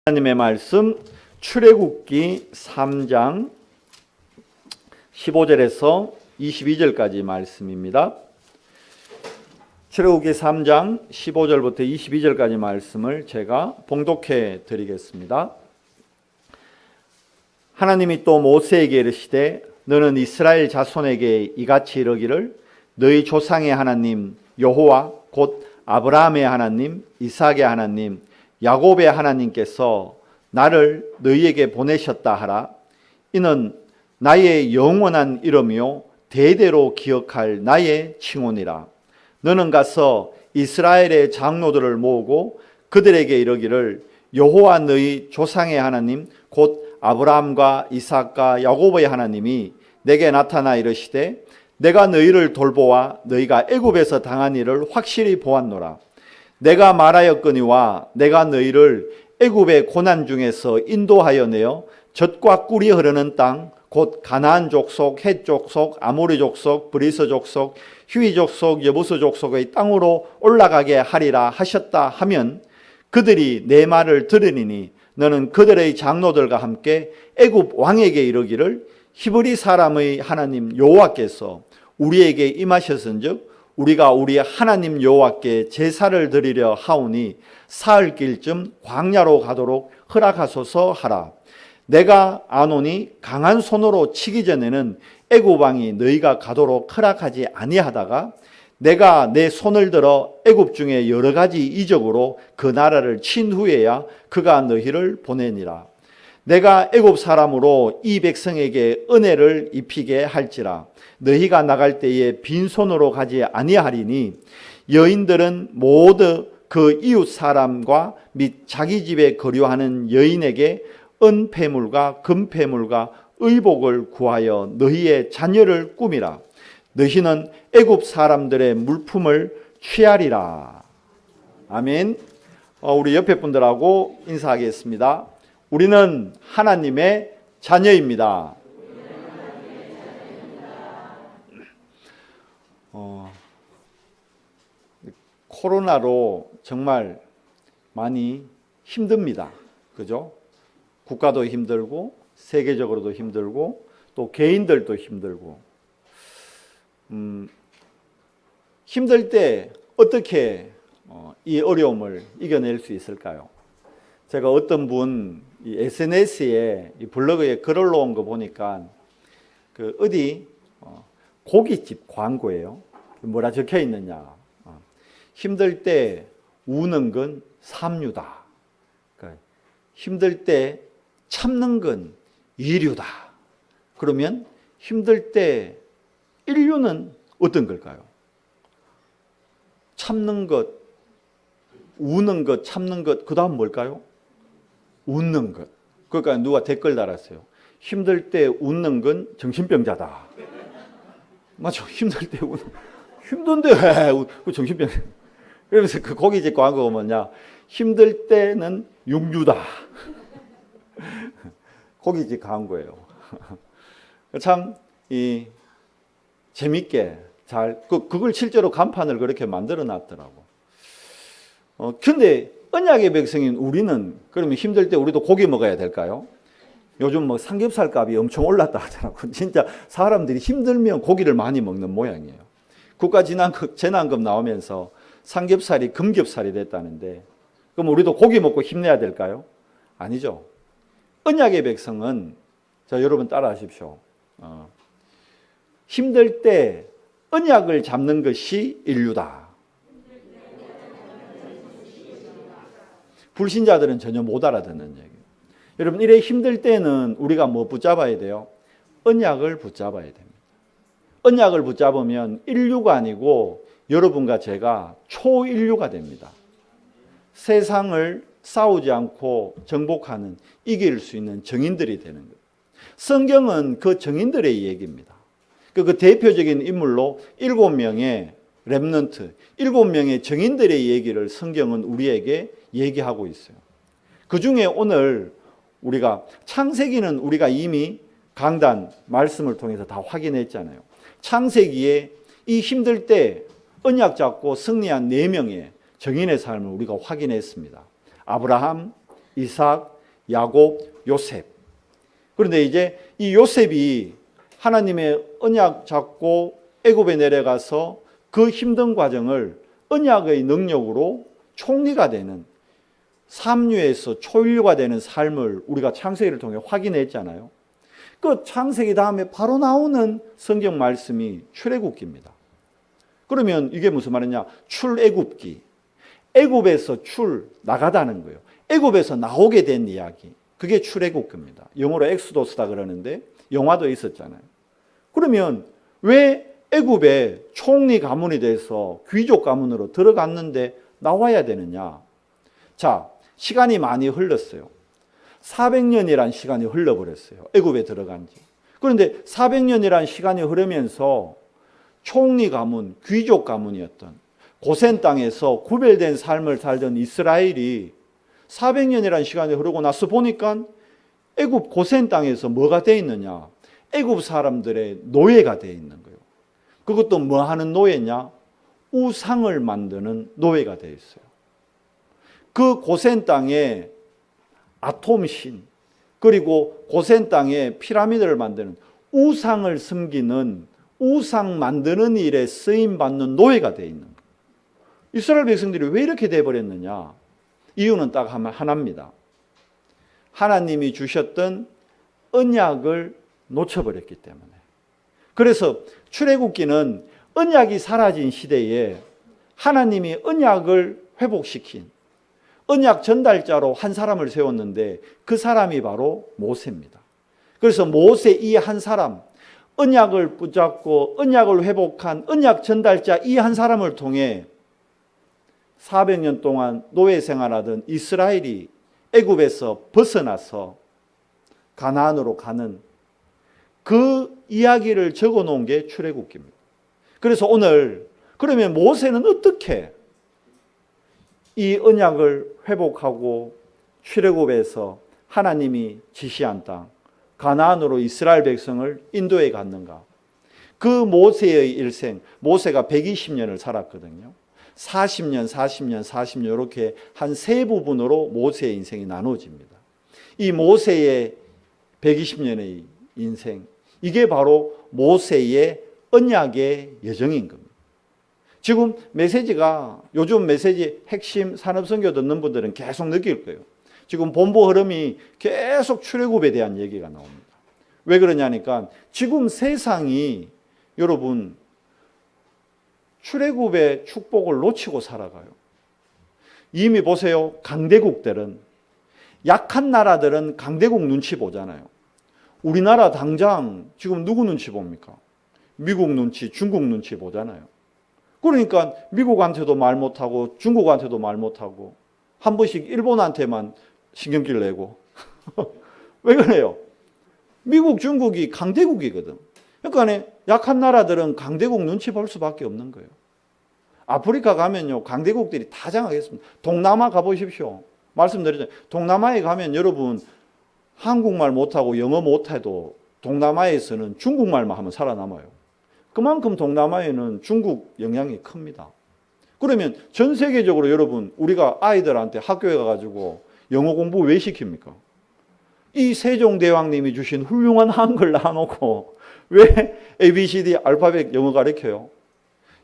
하나님의 말씀 출애굽기 3장 15절에서 22절까지 말씀입니다. 출애굽기 3장 15절부터 22절까지 말씀을 제가 봉독해 드리겠습니다. 하나님이 또 모세에게 이르시되 너는 이스라엘 자손에게 이같이 이르기를 너희 조상의 하나님 여호와 곧 아브라함의 하나님 이삭의 하나님 야곱의 하나님께서 나를 너희에게 보내셨다 하라. 이는 나의 영원한 이름이요 대대로 기억할 나의 칭호니라. 너는 가서 이스라엘의 장로들을 모으고 그들에게 이르기를 여호와 너희 조상의 하나님 곧 아브라함과 이삭과 야곱의 하나님이 내게 나타나 이르시되 내가 너희를 돌보아 너희가 애굽에서 당한 일을 확실히 보았노라. 내가 말하였거니와 내가 너희를 애굽의 고난 중에서 인도하여 내어 젖과 꿀이 흐르는 땅 곧 가나안 족속, 헷 족속, 아모리 족속, 브리스 족속, 휴이 족속, 여부스 족속의 땅으로 올라가게 하리라 하셨다 하면 그들이 내 말을 들으리니 너는 그들의 장로들과 함께 애굽 왕에게 이르기를 히브리 사람의 하나님 여호와께서 우리에게 임하셨은즉 우리가 우리 하나님 여호와께 제사를 드리려 하오니 사흘길쯤 광야로 가도록 허락하소서 하라. 내가 아노니 강한 손으로 치기 전에는 애굽 왕이 너희가 가도록 허락하지 아니하다가 내가 내 손을 들어 애굽 중에 여러 가지 이적으로 그 나라를 친 후에야 그가 너희를 보내니라. 내가 애굽 사람으로 이 백성에게 은혜를 입히게 할지라. 너희가 나갈 때에 빈손으로 가지 아니하리니 여인들은 모두 그 이웃 사람과 및 자기 집에 거류하는 여인에게 은폐물과 금폐물과 의복을 구하여 너희의 자녀를 꾸미라. 너희는 애굽 사람들의 물품을 취하리라. 아멘. 우리 옆에 분들하고 인사하겠습니다. 우리는 하나님의 자녀입니다. 코로나로 정말 많이 힘듭니다. 그죠? 국가도 힘들고 세계적으로도 힘들고 또 개인들도 힘들고 힘들 때 어떻게 이 어려움을 이겨낼 수 있을까요? 제가 어떤 분 SNS에 블로그에 글을 올라온 거 보니까 그 어디 고깃집 광고예요. 뭐라 적혀 있느냐? 힘들 때 우는 건 삼류다. 그러니까 힘들 때 참는 건 이류다. 그러면 힘들 때 인류는 어떤 걸까요? 참는 것, 우는 것, 참는 것, 그 다음 뭘까요? 웃는 것. 그러니까 누가 댓글 달았어요. 힘들 때 웃는 건 정신병자다. 맞죠? 힘들 때 웃는. 힘든데 왜 정신병자. 그러면서 그 고깃집 광고가 뭐냐? 힘들 때는 육류다. 고깃집 광고예요. 참 재밌게 잘 그걸 실제로 간판을 그렇게 만들어 놨더라고. 근데 언약의 백성인 우리는 그러면 힘들 때 우리도 고기 먹어야 될까요? 요즘 뭐 삼겹살 값이 엄청 올랐다 하더라고. 진짜 사람들이 힘들면 고기를 많이 먹는 모양이에요. 국가재난금 나오면서 삼겹살이 금겹살이 됐다는데 그럼 우리도 고기 먹고 힘내야 될까요? 아니죠. 언약의 백성은 자 여러분 따라하십시오. 힘들 때 언약을 잡는 것이 인류다. 불신자들은 전혀 못 알아듣는 얘기예요. 여러분 이래 힘들 때는 우리가 뭐 붙잡아야 돼요? 언약을 붙잡아야 됩니다. 언약을 붙잡으면 인류가 아니고 여러분과 제가 초인류가 됩니다. 세상을 싸우지 않고 정복하는 이길 수 있는 정인들이 되는 거예요. 성경은 그 정인들의 얘기입니다. 그 대표적인 인물로 7명의 렘넌트, 7명의 정인들의 얘기를 성경은 우리에게 얘기하고 있어요. 그 중에 오늘 우리가 창세기는 우리가 이미 강단 말씀을 통해서 다 확인했잖아요. 창세기에 이 힘들 때 언약 잡고 승리한 4명의 정인의 삶을 우리가 확인했습니다. 아브라함, 이삭, 야곱, 요셉. 그런데 이제 이 요셉이 하나님의 언약 잡고 애굽에 내려가서 그 힘든 과정을 언약의 능력으로 총리가 되는, 삼류에서 초일류가 되는 삶을 우리가 창세기를 통해 확인했잖아요. 그 창세기 다음에 바로 나오는 성경 말씀이 출애굽기입니다. 그러면 이게 무슨 말이냐? 출애굽기. 애굽에서 나가다는 거예요. 애굽에서 나오게 된 이야기. 그게 출애굽기입니다. 영어로 엑소도스다 그러는데 영화도 있었잖아요. 그러면 왜 애굽에 총리 가문이 돼서 귀족 가문으로 들어갔는데 나와야 되느냐? 자, 시간이 많이 흘렀어요. 400년이란 시간이 흘러버렸어요. 애굽에 들어간 지. 그런데 400년이란 시간이 흐르면서 총리 가문, 귀족 가문이었던 고센 땅에서 구별된 삶을 살던 이스라엘이 400년이란 시간이 흐르고 나서 보니까 애굽 고센 땅에서 뭐가 돼 있느냐? 애굽 사람들의 노예가 돼 있는 거예요. 그것도 뭐 하는 노예냐? 우상을 만드는 노예가 돼 있어요. 그 고센 땅에 아톰신, 그리고 고센 땅에 피라미드를 만드는, 우상을 섬기는, 우상 만드는 일에 쓰임받는 노예가 돼 있는 거예요. 이스라엘 백성들이 왜 이렇게 돼버렸느냐? 이유는 딱 하나입니다. 하나님이 주셨던 언약을 놓쳐버렸기 때문에. 그래서 출애굽기는 언약이 사라진 시대에 하나님이 언약을 회복시킨 언약 전달자로 한 사람을 세웠는데 그 사람이 바로 모세입니다. 그래서 모세 이 한 사람, 언약을 붙잡고 언약을 회복한 언약 전달자 이 한 사람을 통해 400년 동안 노예 생활하던 이스라엘이 애굽에서 벗어나서 가나안으로 가는 그 이야기를 적어 놓은 게 출애굽기입니다. 그래서 오늘 그러면 모세는 어떻게 이 언약을 회복하고 출애굽에서 하나님이 지시한 땅 가나안으로 이스라엘 백성을 인도해 갔는가? 그 모세의 일생, 모세가 120년을 살았거든요. 40년, 40년, 40년 이렇게 한 세 부분으로 모세의 인생이 나눠집니다. 이 모세의 120년의 인생, 이게 바로 모세의 언약의 여정인 겁니다. 지금 메시지가, 요즘 메시지 핵심 산업선교 듣는 분들은 계속 느낄 거예요. 지금 본부 흐름이 계속 출애굽에 대한 얘기가 나옵니다. 왜 그러냐니까 지금 세상이 여러분 출애굽의 축복을 놓치고 살아가요. 이미 보세요. 강대국들은, 약한 나라들은 강대국 눈치 보잖아요. 우리나라 당장 지금 누구 눈치 봅니까? 미국 눈치, 중국 눈치 보잖아요. 그러니까 미국한테도 말 못하고 중국한테도 말 못하고 한 번씩 일본한테만 신경질 내고 왜 그래요? 미국, 중국이 강대국이거든. 그러니까 약한 나라들은 강대국 눈치 볼 수밖에 없는 거예요. 아프리카 가면요, 강대국들이 다 장악했습니다. 동남아 가보십시오. 말씀드리잖아요. 동남아에 가면 여러분 한국말 못하고 영어 못해도 동남아에서는 중국말만 하면 살아남아요. 그만큼 동남아에는 중국 영향이 큽니다. 그러면 전 세계적으로 여러분 우리가 아이들한테 학교에 가가지고 영어 공부 왜 시킵니까? 이 세종대왕님이 주신 훌륭한 한글 나눠놓고 왜 ABCD 알파벳 영어 가르쳐요?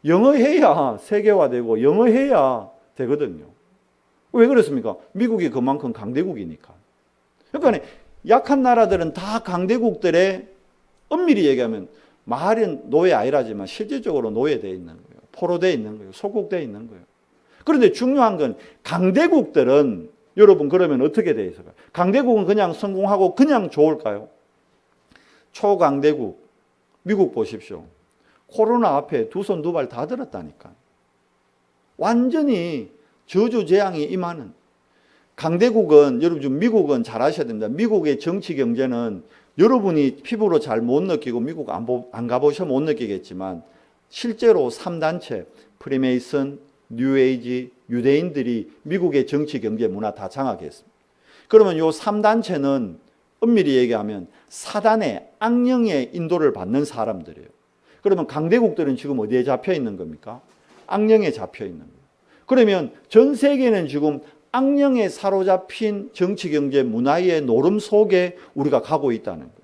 영어 해야 세계화되고 영어 해야 되거든요. 왜 그렇습니까? 미국이 그만큼 강대국이니까. 그러니까 약한 나라들은 다 강대국들의, 엄밀히 얘기하면 말은 노예 아니라지만 실질적으로 노예되어 있는 거예요. 포로되어 있는 거예요. 소국되어 있는 거예요. 그런데 중요한 건 강대국들은 여러분 그러면 어떻게 되어 있을까요? 강대국은 그냥 성공하고 그냥 좋을까요? 초강대국 미국 보십시오. 코로나 앞에 두 손 두 발 다 들었다니까. 완전히 저주재앙이 임하는. 강대국은 여러분 지금 미국은 잘 아셔야 됩니다. 미국의 정치 경제는 여러분이 피부로 잘 못 느끼고 미국 안 가보셔 못 느끼겠지만 실제로 3단체 프리메이슨, 뉴에이지, 유대인들이 미국의 정치 경제 문화 다 장악했습니다. 그러면 이 3단체는 엄밀히 얘기하면 사단의 악령의 인도를 받는 사람들이에요. 그러면 강대국들은 지금 어디에 잡혀 있는 겁니까? 악령에 잡혀 있는 거예요. 그러면 전 세계는 지금 악령에 사로잡힌 정치, 경제, 문화의 노름 속에 우리가 가고 있다는 거예요.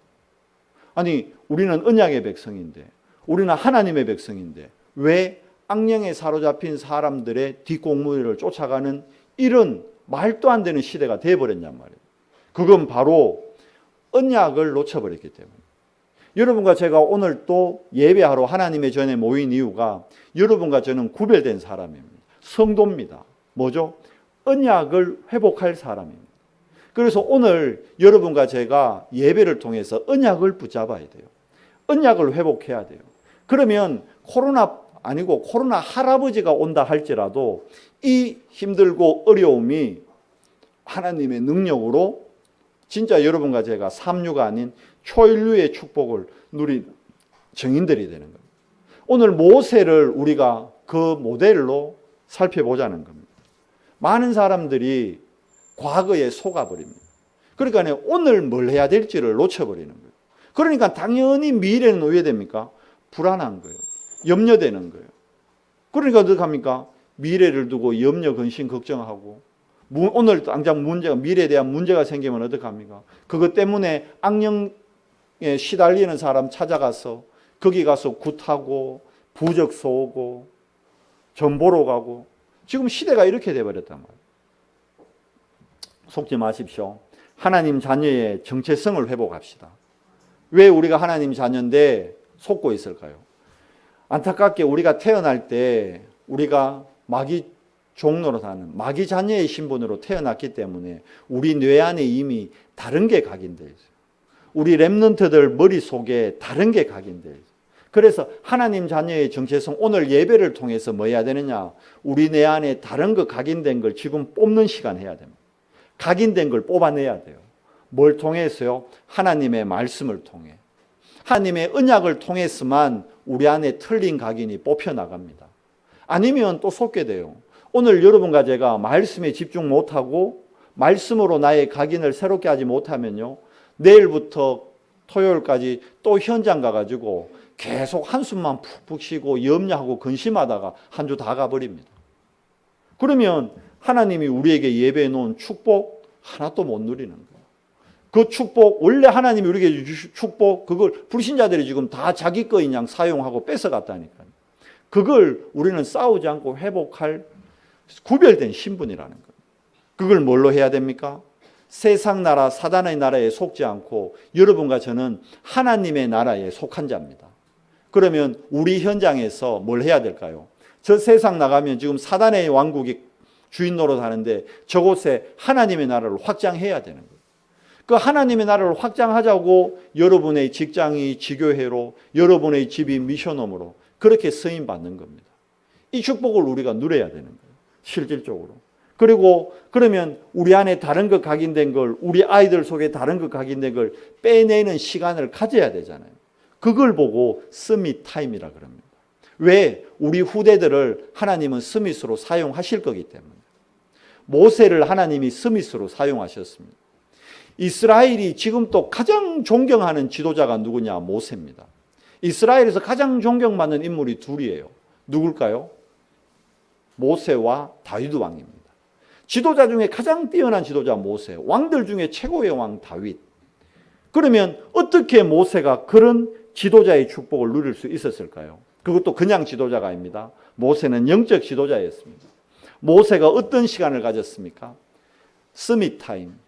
아니, 우리는 언약의 백성인데, 우리는 하나님의 백성인데 왜 악령에 사로잡힌 사람들의 뒷공무니를 쫓아가는 이런 말도 안 되는 시대가 되어버렸냔 말이에요. 그건 바로 언약을 놓쳐버렸기 때문에. 여러분과 제가 오늘 또 예배하러 하나님의 전에 모인 이유가 여러분과 저는 구별된 사람입니다. 성도입니다. 뭐죠? 언약을 회복할 사람입니다. 그래서 오늘 여러분과 제가 예배를 통해서 언약을 붙잡아야 돼요. 언약을 회복해야 돼요. 그러면 코로나 아니고 코로나 할아버지가 온다 할지라도 이 힘들고 어려움이 하나님의 능력으로 진짜 여러분과 제가 삼류가 아닌 초인류의 축복을 누린 증인들이 되는 겁니다. 오늘 모세를 우리가 그 모델로 살펴보자는 겁니다. 많은 사람들이 과거에 속아버립니다. 그러니까 오늘 뭘 해야 될지를 놓쳐버리는 거예요. 그러니까 당연히 미래는 왜 됩니까? 불안한 거예요. 염려되는 거예요. 그러니까 어떻게 합니까? 미래를 두고 염려, 근심, 걱정하고 오늘 당장 문제가 미래에 대한 문제가 생기면 어떻게 합니까? 그것 때문에 악령에 시달리는 사람 찾아가서 거기 가서 굿하고 부적 쏘고 전 보러 가고 지금 시대가 이렇게 돼버렸단 말이에요. 속지 마십시오. 하나님 자녀의 정체성을 회복합시다. 왜 우리가 하나님 자녀인데 속고 있을까요? 안타깝게 우리가 태어날 때 우리가 마귀 종로로 사는 마귀 자녀의 신분으로 태어났기 때문에 우리 뇌 안에 이미 다른 게 각인되어 있어요. 우리 렘넌트들 머릿속에 다른 게 각인되어 있어요. 그래서 하나님 자녀의 정체성 오늘 예배를 통해서 뭐 해야 되느냐? 우리 내 안에 다른 거 각인된 걸 지금 뽑는 시간 해야 됩니다. 각인된 걸 뽑아내야 돼요. 뭘 통해서요? 하나님의 말씀을 통해. 하나님의 언약을 통해서만 우리 안에 틀린 각인이 뽑혀나갑니다. 아니면 또 속게 돼요. 오늘 여러분과 제가 말씀에 집중 못하고 말씀으로 나의 각인을 새롭게 하지 못하면요. 내일부터 토요일까지 또 현장 가가지고 계속 한숨만 푹푹 쉬고 염려하고 근심하다가 한 주 다 가버립니다. 그러면 하나님이 우리에게 예배해 놓은 축복 하나도 못 누리는 거예요. 그 축복, 원래 하나님이 우리에게 주신 축복, 그걸 불신자들이 지금 다 자기 거인 양 사용하고 뺏어갔다니까요. 그걸 우리는 싸우지 않고 회복할 구별된 신분이라는 거예요. 그걸 뭘로 해야 됩니까? 세상 나라, 사단의 나라에 속지 않고 여러분과 저는 하나님의 나라에 속한 자입니다. 그러면 우리 현장에서 뭘 해야 될까요? 저 세상 나가면 지금 사단의 왕국이 주인 노릇 하는데 저곳에 하나님의 나라를 확장해야 되는 거예요. 그 하나님의 나라를 확장하자고 여러분의 직장이 지교회로, 여러분의 집이 미션홈으로 그렇게 쓰임 받는 겁니다. 이 축복을 우리가 누려야 되는 거예요. 실질적으로. 그리고 그러면 우리 안에 다른 것 각인된 걸, 우리 아이들 속에 다른 것 각인된 걸 빼내는 시간을 가져야 되잖아요. 그걸 보고 스밋 타임이라 그럽니다. 왜? 우리 후대들을 하나님은 스밋으로 사용하실 거기 때문에. 모세를 하나님이 스밋으로 사용하셨습니다. 이스라엘이 지금 또 가장 존경하는 지도자가 누구냐? 모세입니다. 이스라엘에서 가장 존경받는 인물이 둘이에요. 누굴까요? 모세와 다윗 왕입니다. 지도자 중에 가장 뛰어난 지도자 모세, 왕들 중에 최고의 왕 다윗. 그러면 어떻게 모세가 그런 지도자의 축복을 누릴 수 있었을까요? 그것도 그냥 지도자가 아닙니다. 모세는 영적 지도자였습니다. 모세가 어떤 시간을 가졌습니까? 스밋 타임.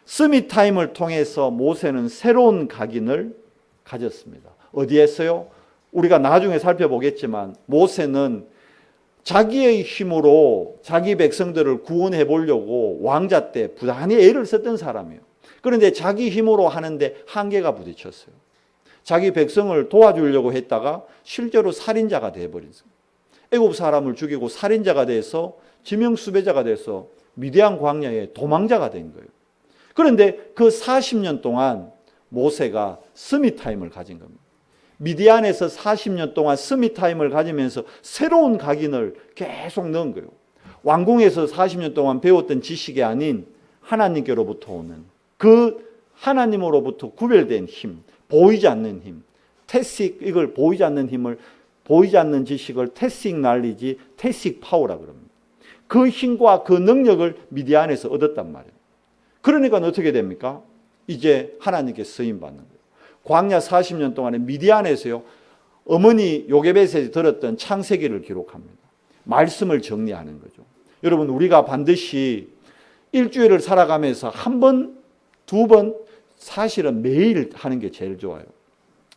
스밋 타임을 통해서 모세는 새로운 각인을 가졌습니다. 어디에서요? 우리가 나중에 살펴보겠지만 모세는 자기의 힘으로 자기 백성들을 구원해 보려고 왕자 때 부단히 애를 썼던 사람이에요. 그런데 자기 힘으로 하는데 한계가 부딪혔어요. 자기 백성을 도와주려고 했다가 실제로 살인자가 되어버린 거예요. 애굽 사람을 죽이고 살인자가 돼서 지명수배자가 돼서 미디안 광야에 도망자가 된 거예요. 그런데 그 40년 동안 모세가 스밋 타임을 가진 겁니다. 미디안에서 40년 동안 스밋 타임을 가지면서 새로운 각인을 계속 넣은 거예요. 왕궁에서 40년 동안 배웠던 지식이 아닌 하나님께로부터 오는 그 하나님으로부터 구별된 힘, 보이지 않는 힘, 태식, 이걸 보이지 않는 힘을, 보이지 않는 지식을 태식 날리지, 태식 파워라 그럽니다. 그 힘과 그 능력을 미디안에서 얻었단 말이에요. 그러니까 어떻게 됩니까? 이제 하나님께 쓰임 받는 거예요. 광야 40년 동안에 미디안에서요, 어머니 요게벳에서 들었던 창세기를 기록합니다. 말씀을 정리하는 거죠. 여러분, 우리가 반드시 일주일을 살아가면서 한 번, 두 번, 사실은 매일 하는 게 제일 좋아요.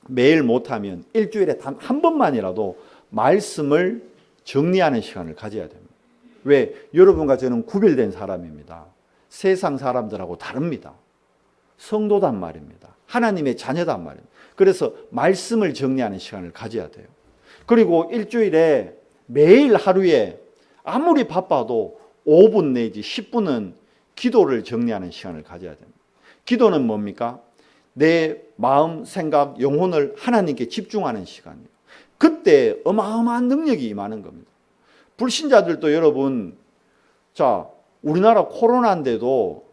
매일 못하면 일주일에 단 한 번만이라도 말씀을 정리하는 시간을 가져야 됩니다. 왜? 여러분과 저는 구별된 사람입니다. 세상 사람들하고 다릅니다. 성도단 말입니다. 하나님의 자녀단 말입니다. 그래서 말씀을 정리하는 시간을 가져야 돼요. 그리고 일주일에 매일 하루에 아무리 바빠도 5분 내지 10분은 기도를 정리하는 시간을 가져야 됩니다. 기도는 뭡니까? 내 마음, 생각, 영혼을 하나님께 집중하는 시간이에요. 그때 어마어마한 능력이 임하는 겁니다. 불신자들도 여러분, 자, 우리나라 코로나인데도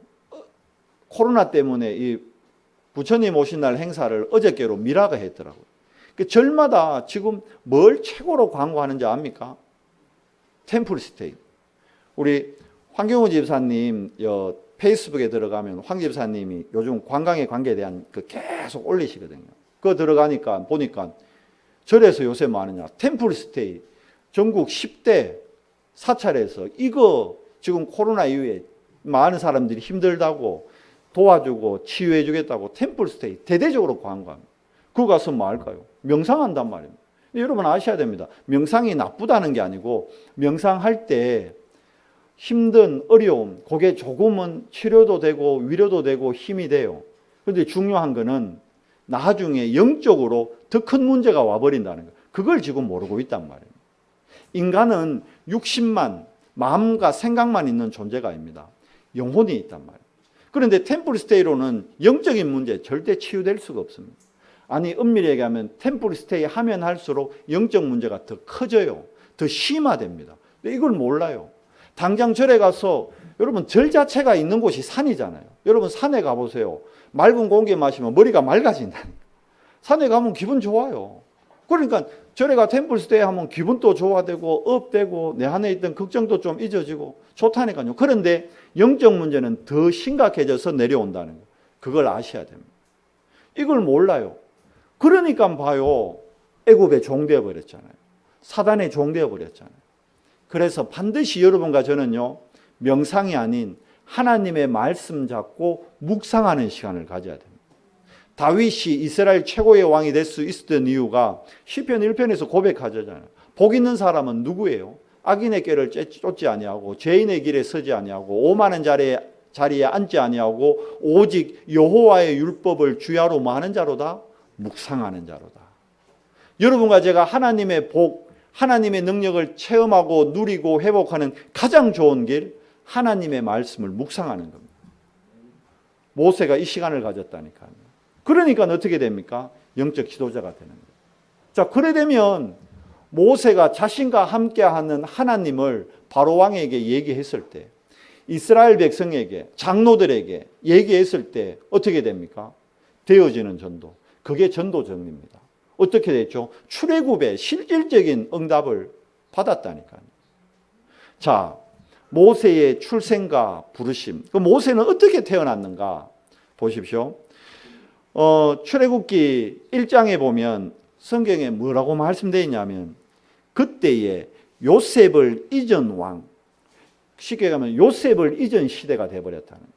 코로나 때문에 이 부처님 오신 날 행사를 어저께로 미라가 했더라고요. 그 절마다 지금 뭘 최고로 광고하는지 압니까? 템플스테이. 우리 황경호 집사님 페이스북에 들어가면 황 집사님이 요즘 관광에 관계에 대한 계속 올리시거든요. 그거 들어가니까 보니까 절에서 요새 뭐 하느냐. 템플스테이 전국 10대 사찰에서 이거 지금 코로나 이후에 많은 사람들이 힘들다고 도와주고 치유해 주겠다고 템플스테이 대대적으로 광고합니다. 그거 가서 뭐 할까요? 명상한단 말입니다. 여러분 아셔야 됩니다. 명상이 나쁘다는 게 아니고 명상할 때 힘든 어려움, 그게 조금은 치료도 되고 위로도 되고 힘이 돼요. 그런데 중요한 거는 나중에 영적으로 더 큰 문제가 와버린다는 거예요. 그걸 지금 모르고 있단 말이에요. 인간은 60만 마음과 생각만 있는 존재가 아닙니다. 영혼이 있단 말이에요. 그런데 템플스테이로는 영적인 문제 절대 치유될 수가 없습니다. 아니 엄밀히 얘기하면 템플스테이 하면 할수록 영적 문제가 더 커져요. 더 심화됩니다. 근데 이걸 몰라요. 당장 절에 가서 여러분 절 자체가 있는 곳이 산이잖아요. 여러분 산에 가보세요. 맑은 공기 마시면 머리가 맑아진다니까. 산에 가면 기분 좋아요. 그러니까 절에 가 템플스테이 하면 기분도 좋아되고 업되고 내 안에 있던 걱정도 좀 잊어지고 좋다니까요. 그런데 영적 문제는 더 심각해져서 내려온다는 거예요. 그걸 아셔야 됩니다. 이걸 몰라요. 그러니까 봐요. 애굽에 종되어 버렸잖아요. 사단에 종되어 버렸잖아요. 그래서 반드시 여러분과 저는요, 명상이 아닌 하나님의 말씀 잡고 묵상하는 시간을 가져야 됩니다. 다윗이 이스라엘 최고의 왕이 될 수 있었던 이유가 시편 1편에서 고백하잖아요. 복 있는 사람은 누구예요? 악인의 꾀를 쫓지 아니하고 죄인의 길에 서지 아니하고 오만한 자리에 앉지 아니하고 오직 여호와의 율법을 주야로 뭐 하는 자로다? 묵상하는 자로다. 여러분과 제가 하나님의 복, 하나님의 능력을 체험하고 누리고 회복하는 가장 좋은 길, 하나님의 말씀을 묵상하는 겁니다. 모세가 이 시간을 가졌다니까요. 그러니까 어떻게 됩니까? 영적 지도자가 되는 거예요. 자, 그래 되면 모세가 자신과 함께하는 하나님을 바로왕에게 얘기했을 때, 이스라엘 백성에게, 장로들에게 얘기했을 때 어떻게 됩니까? 되어지는 전도. 그게 전도 정리입니다. 어떻게 됐죠? 출애굽의 실질적인 응답을 받았다니까요. 자, 모세의 출생과 부르심. 그 모세는 어떻게 태어났는가? 보십시오. 출애굽기 1장에 보면 성경에 뭐라고 말씀되어 있냐면 그때에 요셉을 잊은 왕, 쉽게 가면 요셉을 잊은 시대가 되어버렸다는 거예요.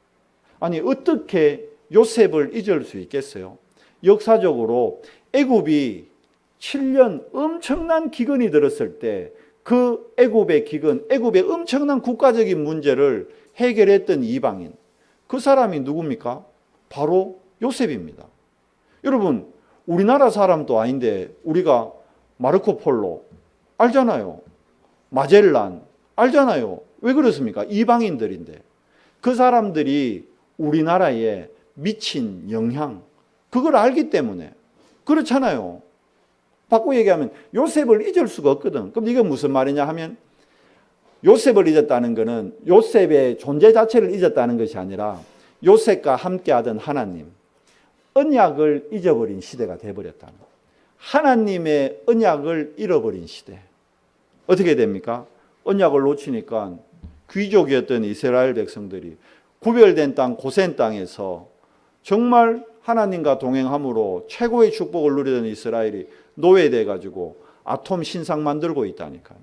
아니 어떻게 요셉을 잊을 수 있겠어요? 역사적으로 애굽이 7년 엄청난 기근이 들었을 때 그 애굽의 기근, 애굽의 엄청난 국가적인 문제를 해결했던 이방인, 그 사람이 누굽니까? 바로 요셉입니다. 여러분, 우리나라 사람도 아닌데 우리가 마르코 폴로 알잖아요. 마젤란 알잖아요. 왜 그렇습니까? 이방인들인데 그 사람들이 우리나라에 미친 영향, 그걸 알기 때문에 그렇잖아요. 바꾸고 얘기하면 요셉을 잊을 수가 없거든. 그럼 이게 무슨 말이냐 하면 요셉을 잊었다는 것은 요셉의 존재 자체를 잊었다는 것이 아니라 요셉과 함께하던 하나님, 언약을 잊어버린 시대가 되어버렸다는 거예요. 하나님의 언약을 잃어버린 시대. 어떻게 됩니까? 언약을 놓치니까 귀족이었던 이스라엘 백성들이 구별된 땅 고센 땅에서 정말 하나님과 동행함으로 최고의 축복을 누리던 이스라엘이 노예돼 가지고 아톰 신상 만들고 있다니까요.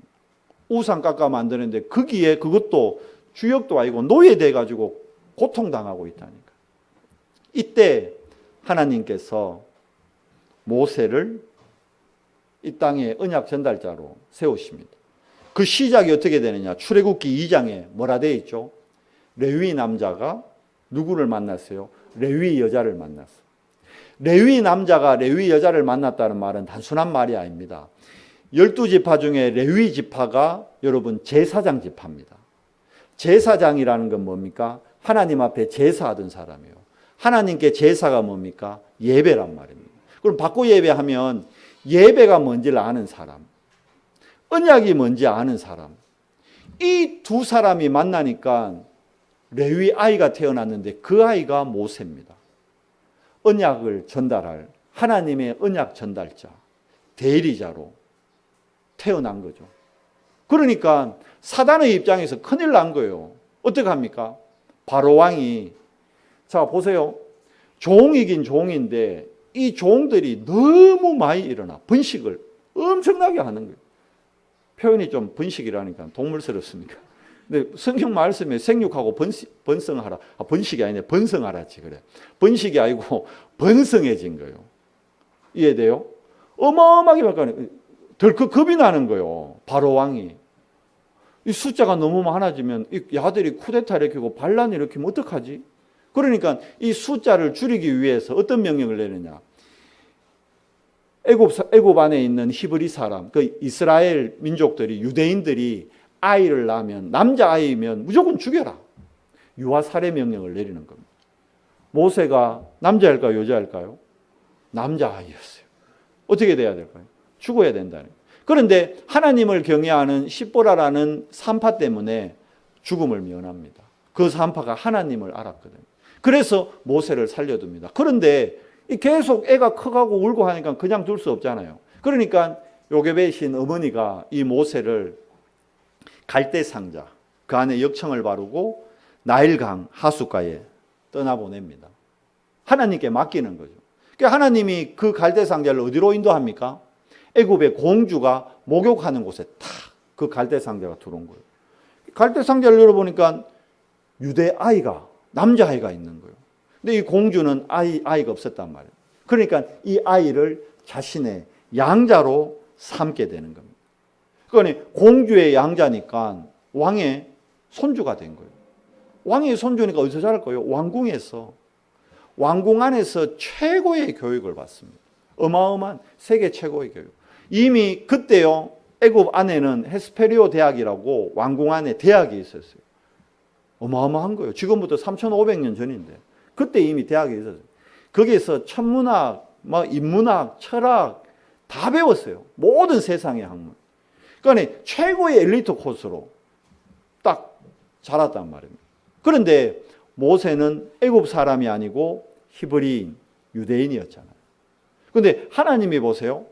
우상 깎아 만드는데 거기에 그것도 주역도 아니고 노예돼 가지고 고통당하고 있다니까. 이때 하나님께서 모세를 이 땅에 언약 전달자로 세우십니다. 그 시작이 어떻게 되느냐? 출애굽기 2장에 뭐라 되어 있죠? 레위 남자가 누구를 만났어요? 레위 여자를 만났어요. 레위 남자가 레위 여자를 만났다는 말은 단순한 말이 아닙니다. 12지파 중에 레위 지파가 여러분 제사장 지파입니다. 제사장이라는 건 뭡니까? 하나님 앞에 제사하던 사람이에요. 하나님께 제사가 뭡니까? 예배란 말입니다. 그럼 받고 예배하면 예배가 뭔지를 아는 사람, 언약이 뭔지 아는 사람, 이 두 사람이 만나니까 레위 아이가 태어났는데 그 아이가 모세입니다. 언약을 전달할 하나님의 언약 전달자, 대리자로 태어난 거죠. 그러니까 사단의 입장에서 큰일 난 거예요. 어떻게 합니까? 바로 왕이, 자 보세요. 종이긴 종인데 이 종들이 너무 많이 일어나 번식을 엄청나게 하는 거예요. 표현이 좀 번식이라니까 동물스럽습니까? 근데 성경 말씀에 생육하고 번성하라. 번식이 아니네. 번성하라지 그래. 번식이 아니고 번성해진 거예요. 이해돼요? 어마어마하게 바뀌어요. 덜컥 겁이 나는 거예요. 바로 왕이. 이 숫자가 너무 많아지면 이 야들이 쿠데타 일으키고 반란 일으키면 어떡하지? 그러니까 이 숫자를 줄이기 위해서 어떤 명령을 내느냐? 애굽 안에 있는 히브리 사람, 그 이스라엘 민족들이, 유대인들이 아이를 낳으면, 남자아이면 무조건 죽여라. 유아 살해 명령을 내리는 겁니다. 모세가 남자일까요, 여자일까요? 남자아이였어요. 어떻게 돼야 될까요? 죽어야 된다는 거예요. 그런데 하나님을 경외하는 십보라라는 산파 때문에 죽음을 면합니다. 그 산파가 하나님을 알았거든요. 그래서 모세를 살려둡니다. 그런데 계속 애가 커가고 울고 하니까 그냥 둘 수 없잖아요. 그러니까 요게벳인 어머니가 이 모세를 갈대 상자, 그 안에 역청을 바르고 나일강 하숫가에 떠나보냅니다. 하나님께 맡기는 거죠. 그러니까 하나님이 그 갈대 상자를 어디로 인도합니까? 애굽의 공주가 목욕하는 곳에 탁 그 갈대 상자가 들어온 거예요. 갈대 상자를 열어보니까 유대 아이가, 남자아이가 있는 거예요. 근데 이 공주는 아이가 없었단 말이에요. 그러니까 이 아이를 자신의 양자로 삼게 되는 겁니다. 그러니까 공주의 양자니까 왕의 손주가 된 거예요. 왕의 손주니까 어디서 자랄 거예요? 왕궁에서. 왕궁 안에서 최고의 교육을 받습니다. 어마어마한 세계 최고의 교육. 이미 그때요, 애굽 안에는 헤스페리오 대학이라고 왕궁 안에 대학이 있었어요. 어마어마한 거예요. 지금부터 3,500년 전인데. 그때 이미 대학이 있었어요. 거기에서 천문학, 인문학, 철학 다 배웠어요. 모든 세상의 학문. 그러니까 최고의 엘리트 코스로 딱 자랐단 말입니다. 그런데 모세는 애굽 사람이 아니고 히브리인, 유대인이었잖아요. 그런데 하나님이 보세요.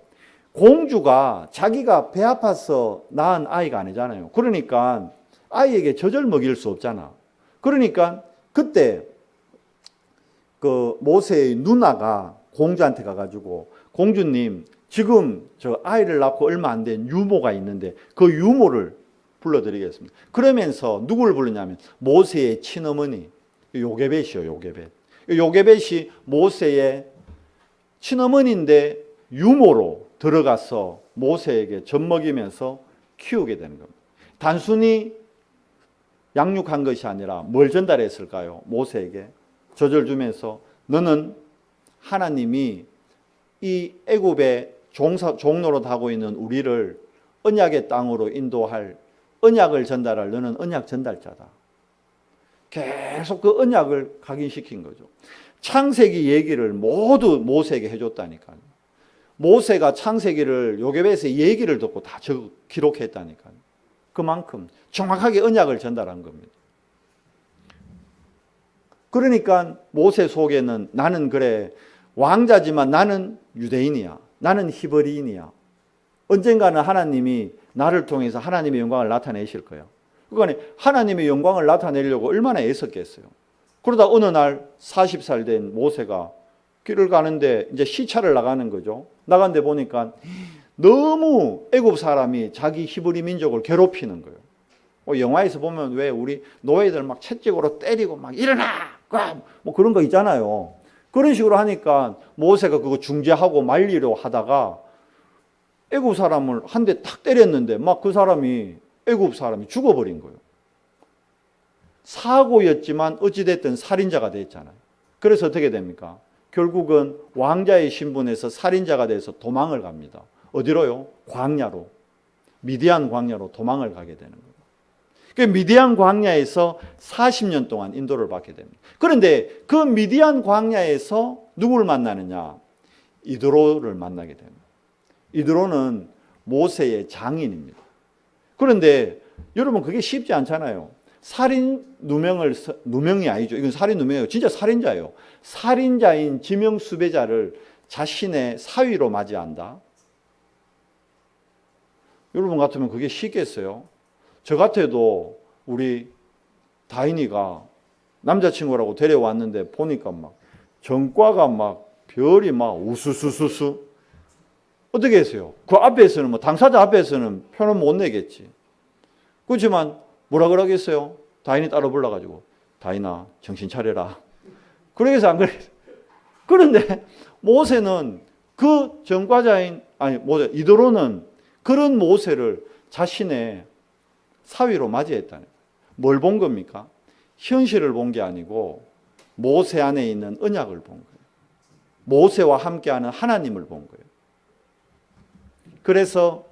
공주가 자기가 배 아파서 낳은 아이가 아니잖아요. 그러니까 아이에게 젖을 먹일 수 없잖아. 그러니까 그때 그 모세의 누나가 공주한테 가가지고 공주님 지금 저 아이를 낳고 얼마 안 된 유모가 있는데 그 유모를 불러드리겠습니다. 그러면서 누구를 부르냐면 모세의 친어머니 요게벳이요. 요게벳. 요게벳이 모세의 친어머니인데 유모로 들어가서 모세에게 젖 먹이면서 키우게 되는 겁니다. 단순히 양육한 것이 아니라 뭘 전달했을까요? 모세에게 젖을 주면서 너는 하나님이 이 애굽의 종노릇 하고 있는 우리를 언약의 땅으로 인도할 언약을 전달할 너는 언약 전달자다. 계속 그 언약을 각인시킨 거죠. 창세기 얘기를 모두 모세에게 해줬다니까요. 모세가 창세기를 요게벳의 얘기를 듣고 다 기록했다니까요. 그만큼 정확하게 언약을 전달한 겁니다. 그러니까 모세 속에는 나는 그래 왕자지만 나는 유대인이야. 나는 히브리인이야. 언젠가는 하나님이 나를 통해서 하나님의 영광을 나타내실 거야. 그러니까 하나님의 영광을 나타내려고 얼마나 애썼겠어요. 그러다 어느 날 40살 된 모세가 길을 가는데 이제 시차를 나가는 거죠. 나간데 보니까 너무 애굽 사람이 자기 히브리 민족을 괴롭히는 거예요. 영화에서 보면 왜 우리 노예들 막 채찍으로 때리고 막 일어나! 뭐 그런 거 있잖아요. 그런 식으로 하니까 모세가 그거 중재하고 말리려 하다가 애굽 사람을 한 대 탁 때렸는데 막 그 사람이 애굽 사람이 죽어버린 거예요. 사고였지만 어찌됐든 살인자가 됐잖아요. 그래서 어떻게 됩니까? 결국은 왕자의 신분에서 살인자가 돼서 도망을 갑니다. 어디로요? 광야로. 미디안 광야로 도망을 가게 되는 거예요. 그 미디안 광야에서 40년 동안 인도를 받게 됩니다. 그런데 그 미디안 광야에서 누구를 만나느냐? 이드로를 만나게 됩니다. 이드로는 모세의 장인입니다. 그런데 여러분 그게 쉽지 않잖아요. 살인 누명이 아니죠. 이건 살인 누명이에요. 진짜 살인자예요. 살인자인 지명 수배자를 자신의 사위로 맞이한다. 여러분 같으면 그게 쉽겠어요? 저 같아도 우리 다인이가 남자친구라고 데려왔는데 보니까 막 전과가 막 별이 막 우수수수수 어떻게 했어요? 그 앞에서는 뭐 당사자 앞에서는 표는 못 내겠지. 그렇지만 뭐라 그러겠어요? 다인이 따로 불러가지고 다인아 정신 차려라. 그러겠어 안 그래요? 그런데 모세는 그 전과자인 모세 이드로는 그런 모세를 자신의 사위로 맞이했다는 거예요. 뭘 본 겁니까? 현실을 본 게 아니고 모세 안에 있는 언약을 본 거예요. 모세와 함께하는 하나님을 본 거예요. 그래서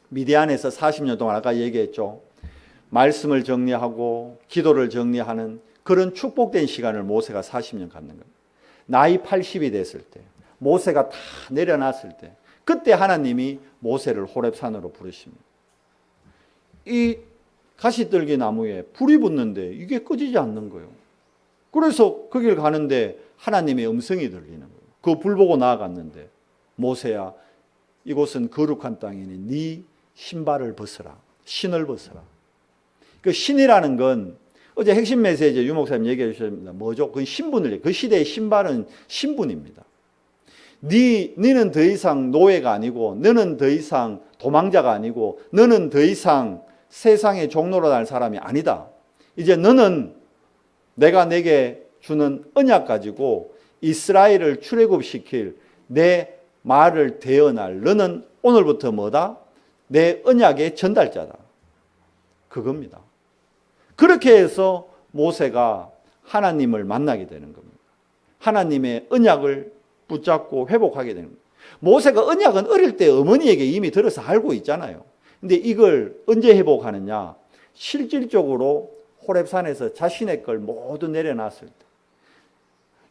미디안에서 40년 동안 아까 얘기했죠. 말씀을 정리하고 기도를 정리하는 그런 축복된 시간을 모세가 40년 갖는 겁니다. 나이 80이 됐을 때 모세가 다 내려놨을 때 그때 하나님이 모세를 호렙산으로 부르십니다. 이 가시떨기 나무에 불이 붙는데 이게 꺼지지 않는 거예요. 그래서 거길 가는데 하나님의 음성이 들리는 거예요. 그 불 보고 나아갔는데 모세야 이곳은 거룩한 땅이니 네 신발을 벗어라. 신을 벗어라. 그 신이라는 건 어제 핵심 메시지 유 목사님 얘기해 주셨습니다. 뭐죠? 그 신분을 그 시대의 신발은 신분입니다. 너는 더 이상 노예가 아니고 너는 더 이상 도망자가 아니고 너는 더 이상 세상의 종로로 날 사람이 아니다. 이제 너는 내가 내게 주는 언약 가지고 이스라엘을 출애굽시킬 내 말을 대언할 너는 오늘부터 뭐다? 내 언약의 전달자다. 그겁니다. 그렇게 해서 모세가 하나님을 만나게 되는 겁니다. 하나님의 언약을 붙잡고 회복하게 되는 겁니다. 모세가 언약은 어릴 때 어머니에게 이미 들어서 알고 있잖아요. 근데 이걸 언제 회복하느냐? 실질적으로 호렙산에서 자신의 걸 모두 내려놨을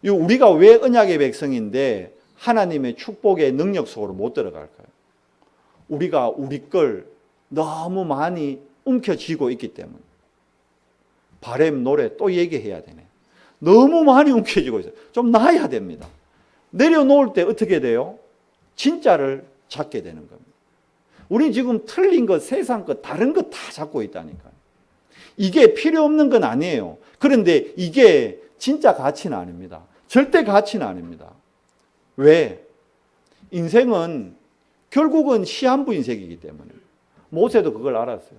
때. 우리가 왜 언약의 백성인데 하나님의 축복의 능력 속으로 못 들어갈까요? 우리가 우리 걸 너무 많이 움켜쥐고 있기 때문에. 바램 노래 또 얘기해야 되네. 너무 많이 움켜쥐고 있어요. 좀 놔야 됩니다. 내려놓을 때 어떻게 돼요? 진짜를 찾게 되는 겁니다. 우리 지금 틀린 것, 세상 것, 다른 것 다 잡고 있다니까요. 이게 필요 없는 건 아니에요. 그런데 이게 진짜 가치는 아닙니다. 절대 가치는 아닙니다. 왜? 인생은 결국은 시한부 인생이기 때문에. 모세도 그걸 알았어요.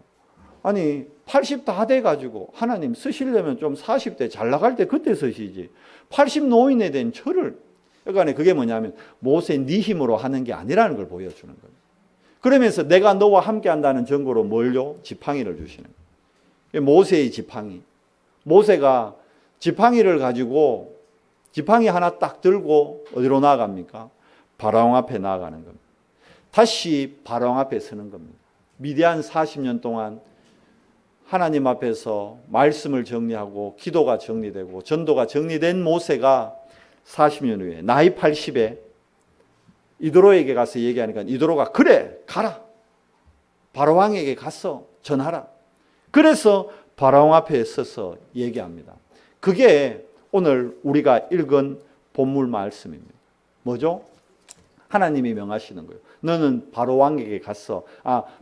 아니 80 다 돼가지고 하나님 쓰시려면 좀 40대 잘 나갈 때 그때 쓰시지. 80 노인에 된 저를. 그러니까 그게 뭐냐면 모세 네 힘으로 하는 게 아니라는 걸 보여주는 거예요. 그러면서 내가 너와 함께 한다는 증거로 뭘요? 지팡이를 주시는 거예요. 모세의 지팡이. 모세가 지팡이를 가지고 지팡이 하나 딱 들고 어디로 나아갑니까? 바로왕 앞에 나아가는 겁니다. 다시 바로왕 앞에 서는 겁니다. 미디안 40년 동안 하나님 앞에서 말씀을 정리하고 기도가 정리되고 전도가 정리된 모세가 40년 후에 나이 80에 이드로에게 가서 얘기하니까 이드로가 그래 가라. 바로왕에게 가서 전하라. 그래서 바로왕 앞에 서서 얘기합니다. 그게 오늘 우리가 읽은 본문 말씀입니다. 뭐죠? 하나님이 명하시는 거예요. 너는 바로왕에게 가서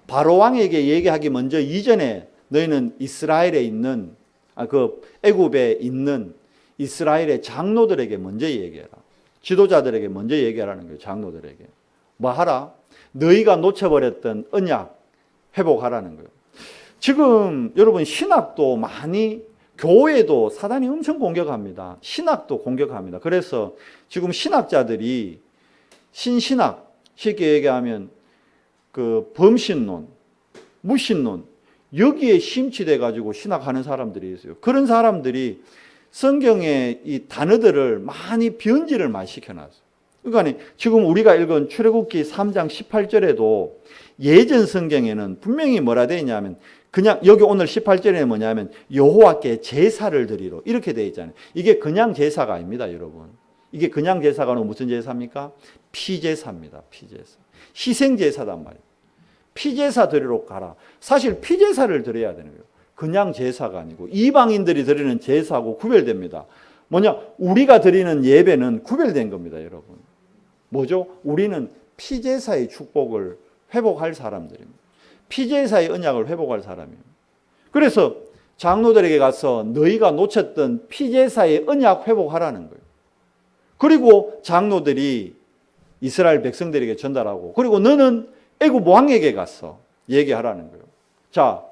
바로왕에게 얘기하기 먼저 이전에 너희는 이스라엘에 있는 그 애굽에 있는 이스라엘의 장로들에게 먼저 얘기해라. 지도자들에게 먼저 얘기하라는 거예요. 장로들에게. 뭐 하라? 너희가 놓쳐버렸던 언약 회복하라는 거예요. 지금 여러분 신학도 많이, 교회도 사단이 엄청 공격합니다. 신학도 공격합니다. 그래서 지금 신학자들이 신신학, 쉽게 얘기하면 그 범신론, 무신론, 여기에 심취돼 가지고 신학하는 사람들이 있어요. 그런 사람들이 성경의 이 단어들을 많이 변질을 많이 시켜놨어요. 그러니까 지금 우리가 읽은 출애굽기 3장 18절에도 예전 성경에는 분명히 뭐라 되어 있냐면, 그냥 여기 오늘 18절에 뭐냐면 여호와께 제사를 드리러 이렇게 되어 있잖아요. 이게 그냥 제사가 아닙니다, 여러분. 이게 그냥 제사가 아니고 무슨 제사입니까? 피제사입니다. 피제사. 희생제사단 말이에요. 피제사 드리러 가라. 사실 피제사를 드려야 되는 거예요. 그냥 제사가 아니고 이방인들이 드리는 제사하고 구별됩니다. 뭐냐? 우리가 드리는 예배는 구별된 겁니다, 여러분. 뭐죠? 우리는 피제사의 축복을 회복할 사람들입니다. 피제사의 언약을 회복할 사람이에요. 그래서 장로들에게 가서 너희가 놓쳤던 피제사의 언약 회복하라는 거예요. 그리고 장로들이 이스라엘 백성들에게 전달하고, 그리고 너는 애굽 왕에게 가서 얘기하라는 거예요. 자,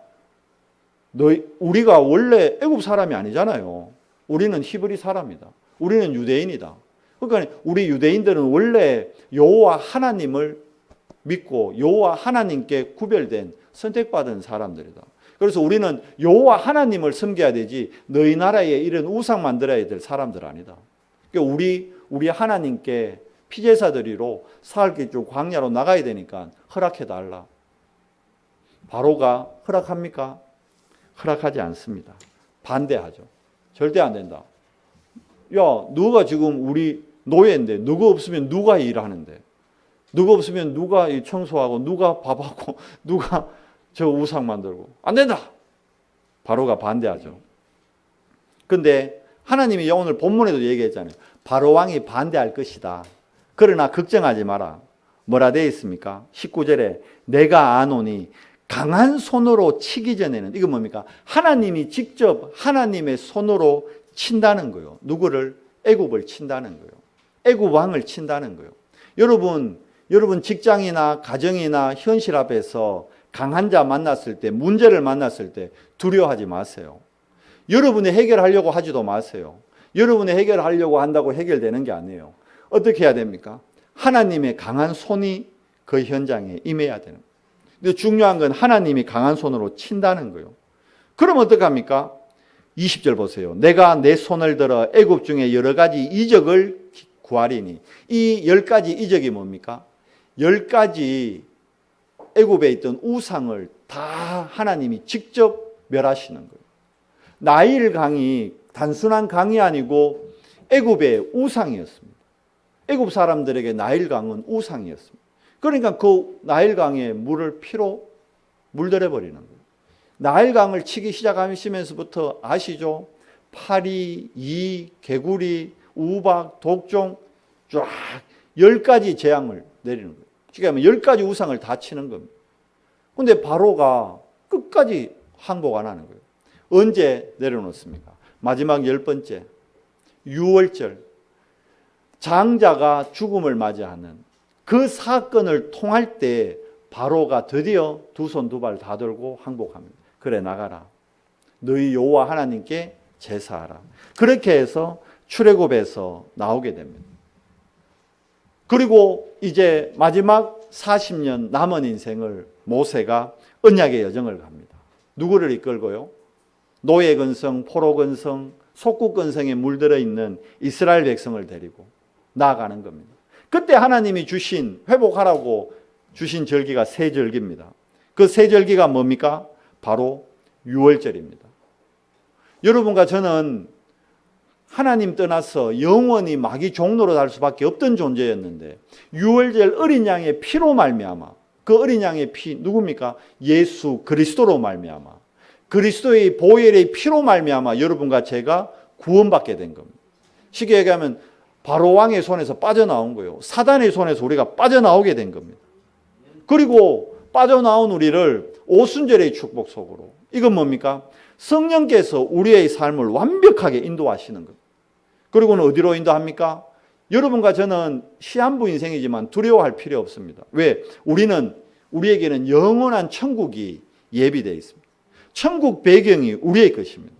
우리가 원래 애굽 사람이 아니잖아요. 우리는 히브리 사람이다. 우리는 유대인이다. 그러니까 우리 유대인들은 원래 여호와 하나님을 믿고 여호와 하나님께 구별된 선택받은 사람들이다. 그래서 우리는 여호와 하나님을 섬겨야 되지 너희 나라에 이런 우상 만들어야 될 사람들 아니다. 그러니까 우리 하나님께 피제사 드리러 사흘 길 광야로 나가야 되니까 허락해 달라. 바로가 허락합니까? 허락하지 않습니다. 반대하죠. 절대 안 된다. 야, 너가 지금 우리 노예인데 누가 없으면 누가 일하는데, 누가 없으면 누가 청소하고 누가 밥하고 누가 저 우상 만들고, 안 된다. 바로가 반대하죠. 근데 하나님이 오늘 본문에도 얘기했잖아요. 바로 왕이 반대할 것이다. 그러나 걱정하지 마라. 뭐라 되어 있습니까? 19절에 내가 아노니 강한 손으로 치기 전에는, 이거 뭡니까? 하나님이 직접 하나님의 손으로 친다는 거예요. 누구를? 애굽을 친다는 거예요. 애굽 왕을 친다는 거예요. 여러분 직장이나 가정이나 현실 앞에서 강한 자 만났을 때, 문제를 만났을 때 두려워하지 마세요. 여러분이 해결하려고 하지도 마세요. 여러분이 해결하려고 한다고 해결되는 게 아니에요. 어떻게 해야 됩니까? 하나님의 강한 손이 그 현장에 임해야 되는 거예요. 근데 중요한 건 하나님이 강한 손으로 친다는 거예요. 그럼 어떡합니까? 20절 보세요. 내가 내 손을 들어 애굽 중에 여러 가지 이적을 구하리니. 이 10가지 이적이 뭡니까? 10가지 애굽에 있던 우상을 다 하나님이 직접 멸하시는 거예요. 나일 강이 단순한 강이 아니고 애굽의 우상이었습니다. 애굽 사람들에게 나일 강은 우상이었습니다. 그러니까 그 나일 강에 물을 피로 물들여 버리는 거예요. 나일 강을 치기 시작하시면서부터 아시죠? 파리, 이, 개구리, 우박, 독종 쫙 10가지 재앙을 내리는 거예요. 그러니까 10가지 우상을 다 치는 겁니다. 그런데 바로가 끝까지 항복 안 하는 거예요. 언제 내려놓습니까? 마지막 10번째 유월절, 장자가 죽음을 맞이하는 그 사건을 통할 때 바로가 드디어 두 손 두 발 다 들고 항복합니다. 그래 나가라. 너희 여호와 하나님께 제사하라. 그렇게 해서 출애굽에서 나오게 됩니다. 그리고 이제 마지막 40년 남은 인생을 모세가 언약의 여정을 갑니다. 누구를 이끌고요? 노예 근성, 포로 근성, 속국 근성에 물들어 있는 이스라엘 백성을 데리고 나아가는 겁니다. 그때 하나님이 회복하라고 주신 절기가 세 절기입니다. 그 세 절기가 뭡니까? 바로 유월절입니다. 여러분과 저는 하나님 떠나서 영원히 마귀 종로로 살 수밖에 없던 존재였는데 유월절 어린 양의 피로 말미암아, 그 어린 양의 피 누굽니까? 예수 그리스도로 말미암아, 그리스도의 보혈의 피로 말미암아 여러분과 제가 구원받게 된 겁니다. 쉽게 얘기하면 바로 왕의 손에서 빠져나온 거예요. 사단의 손에서 우리가 빠져나오게 된 겁니다. 그리고 빠져나온 우리를 오순절의 축복 속으로. 이건 뭡니까? 성령께서 우리의 삶을 완벽하게 인도하시는 것. 그리고는 어디로 인도합니까? 여러분과 저는 시한부 인생이지만 두려워할 필요 없습니다. 왜? 우리에게는 영원한 천국이 예비되어 있습니다. 천국 배경이 우리의 것입니다.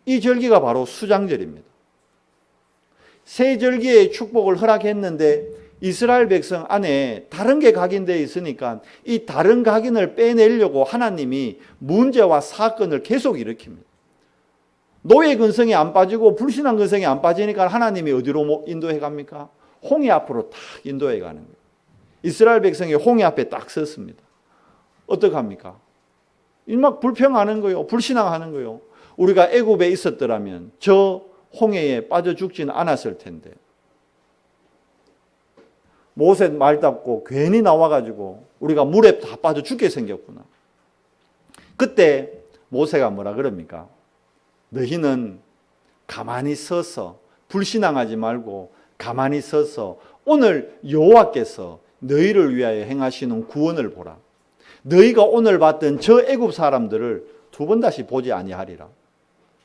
이 절기가 바로 수장절입니다. 세 절기의 축복을 허락했는데 이스라엘 백성 안에 다른 게 각인되어 있으니까 이 다른 각인을 빼내려고 하나님이 문제와 사건을 계속 일으킵니다. 노예 근성이 안 빠지고 불신앙 근성이 안 빠지니까 하나님이 어디로 인도해 갑니까? 홍해 앞으로 딱 인도해 가는 거예요. 이스라엘 백성이 홍해 앞에 딱 섰습니다. 어떡합니까? 막 불평하는 거예요. 불신앙하는 거예요. 우리가 애굽에 있었더라면 저 홍해에 빠져 죽지는 않았을 텐데. 모세 말 듣고 괜히 나와가지고 우리가 물에 다 빠져 죽게 생겼구나. 그때 모세가 뭐라 그럽니까? 너희는 가만히 서서 불신앙하지 말고 가만히 서서 오늘 여호와께서 너희를 위하여 행하시는 구원을 보라. 너희가 오늘 봤던 저 애굽 사람들을 두 번 다시 보지 아니하리라.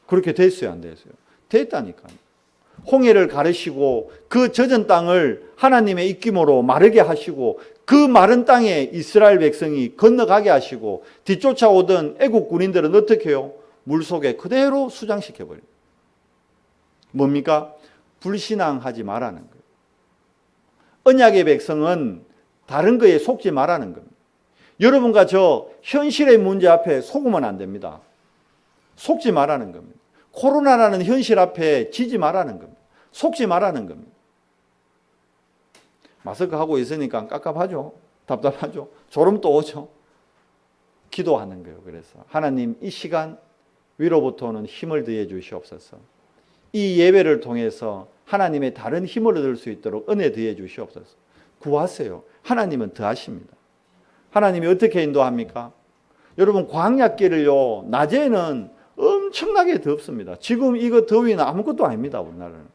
그렇게 됐어요, 안 됐어요? 됐다니까요. 홍해를 가르시고 그 젖은 땅을 하나님의 입김으로 마르게 하시고 그 마른 땅에 이스라엘 백성이 건너가게 하시고 뒤쫓아오던 애국 군인들은 어떻게 해요? 물속에 그대로 수장시켜버립니다. 뭡니까? 불신앙하지 말라는 거예요. 언약의 백성은 다른 거에 속지 말라는 겁니다. 여러분과 저 현실의 문제 앞에 속으면 안 됩니다. 속지 말라는 겁니다. 코로나라는 현실 앞에 지지 말라는 겁니다. 속지 말라는 겁니다. 마스크 하고 있으니까 깝깝하죠. 답답하죠. 졸음도 오죠. 기도하는 거예요. 그래서 하나님 이 시간 위로부터 오는 힘을 더해 주시옵소서. 이 예배를 통해서 하나님의 다른 힘을 얻을 수 있도록 은혜 더해 주시옵소서. 구하세요. 하나님은 더하십니다. 하나님이 어떻게 인도합니까? 여러분 광야길을요 낮에는 엄청나게 덥습니다. 지금 이거 더위는 아무것도 아닙니다. 우리나라는.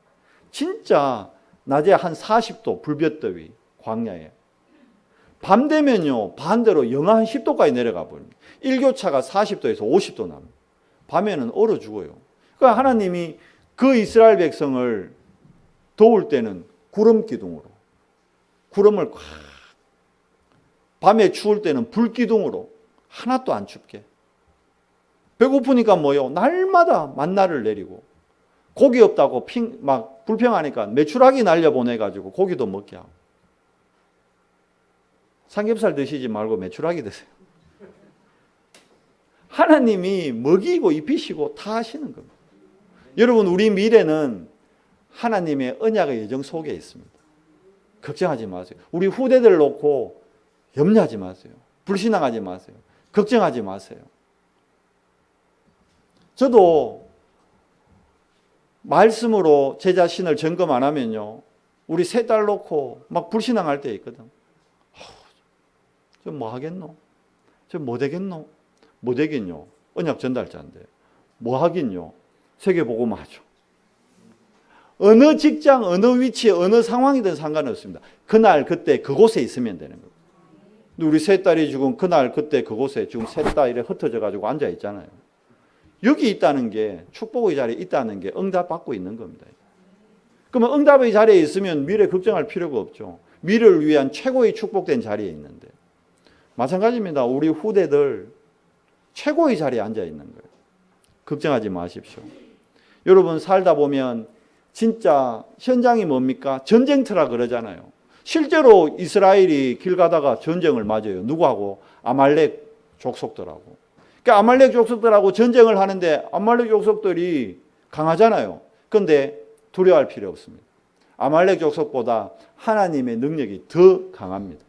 진짜 낮에 한 40도 불볕더위 광야에. 밤 되면요 반대로 영하 한 10도까지 내려가 버립니다. 일교차가 40도에서 50도 납니다. 밤에는 얼어 죽어요. 그러니까 하나님이 그 이스라엘 백성을 더울 때는 구름 기둥으로 구름을 꽉 밤에 추울 때는 불 기둥으로 하나도 안 춥게. 배고프니까 뭐요? 날마다 만나를 내리고 고기 없다고 막 불평하니까 메추라기 날려보내가지고 고기도 먹게 하고. 삼겹살 드시지 말고 메추라기 드세요. 하나님이 먹이고 입히시고 다 하시는 겁니다. 여러분 우리 미래는 하나님의 언약의 여정 속에 있습니다. 걱정하지 마세요. 우리 후대들을 놓고 염려하지 마세요. 불신앙하지 마세요. 걱정하지 마세요. 저도 말씀으로 제 자신을 점검 안 하면요. 우리 세 딸 놓고 막 불신앙할 때 있거든. 저 뭐 하겠노? 저 뭐 되겠노? 뭐 되겠뇨? 언약 전달자인데. 뭐 하겠뇨? 세계복음 하죠. 어느 직장, 어느 위치, 어느 상황이든 상관없습니다. 그날, 그때, 그곳에 있으면 되는 거예요. 우리 세 딸이 지금 그날, 그때, 그곳에 지금 셋 다 이래 흩어져 가지고 앉아 있잖아요. 여기 있다는 게, 축복의 자리에 있다는 게 응답 받고 있는 겁니다. 그러면 응답의 자리에 있으면 미래 걱정할 필요가 없죠. 미래를 위한 최고의 축복된 자리에 있는데. 마찬가지입니다. 우리 후대들 최고의 자리에 앉아 있는 거예요. 걱정하지 마십시오. 여러분 살다 보면 진짜 현장이 뭡니까? 전쟁터라 그러잖아요. 실제로 이스라엘이 길 가다가 전쟁을 맞아요. 누구하고? 아말렉 족속들하고. 그러니까 아말렉 족속들하고 전쟁을 하는데 아말렉 족속들이 강하잖아요. 그런데 두려워할 필요 없습니다. 아말렉 족속보다 하나님의 능력이 더 강합니다.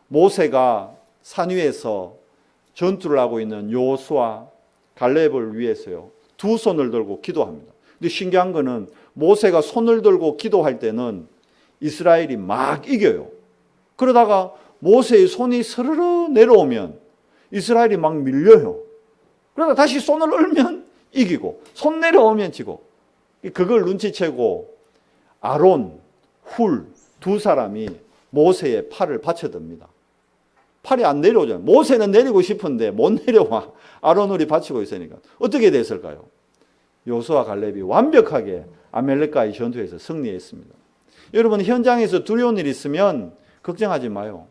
모세가 산 위에서 전투를 하고 있는 여호수아, 갈렙을 위해서요. 두 손을 들고 기도합니다. 근데 신기한 거는 모세가 손을 들고 기도할 때는 이스라엘이 막 이겨요. 그러다가 모세의 손이 스르르 내려오면 이스라엘이 막 밀려요. 그러다 다시 손을 얼면 이기고 손 내려오면 지고. 그걸 눈치채고 아론, 훌 두 사람이 모세의 팔을 받쳐듭니다. 팔이 안 내려오잖아요. 모세는 내리고 싶은데 못 내려와. 아론울이 받치고 있으니까. 어떻게 됐을까요? 여호수아 갈렙이 완벽하게 아말렉과의 전투에서 승리했습니다. 여러분, 현장에서 두려운 일 있으면 걱정하지 마요.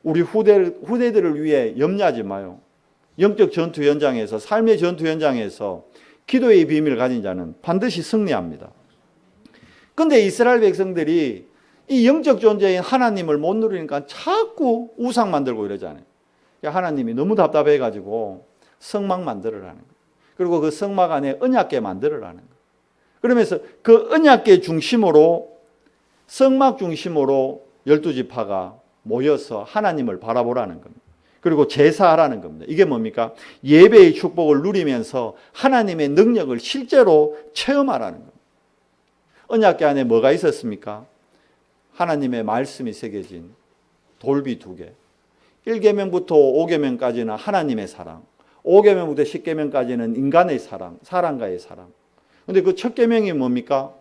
우리 후대들을 위해 염려하지 마요. 영적 전투 현장에서, 삶의 전투 현장에서 기도의 비밀을 가진 자는 반드시 승리합니다. 그런데 이스라엘 백성들이 이 영적 존재인 하나님을 못 누리니까 자꾸 우상 만들고 이러잖아요. 하나님이 너무 답답해가지고 성막 만들으라는 거예요. 그리고 그 성막 안에 언약궤 만들으라는 거예요. 그러면서 그 언약궤 중심으로, 성막 중심으로 12지파가 모여서 하나님을 바라보라는 겁니다. 그리고 제사하라는 겁니다. 이게 뭡니까? 예배의 축복을 누리면서 하나님의 능력을 실제로 체험하라는 겁니다. 언약궤 안에 뭐가 있었습니까? 하나님의 말씀이 새겨진 돌비 2개. 1계명부터 5계명까지는 하나님의 사랑, 5계명부터 10계명까지는 인간의 사랑, 사람과의 사랑. 그런데 그 첫 계명이 뭡니까?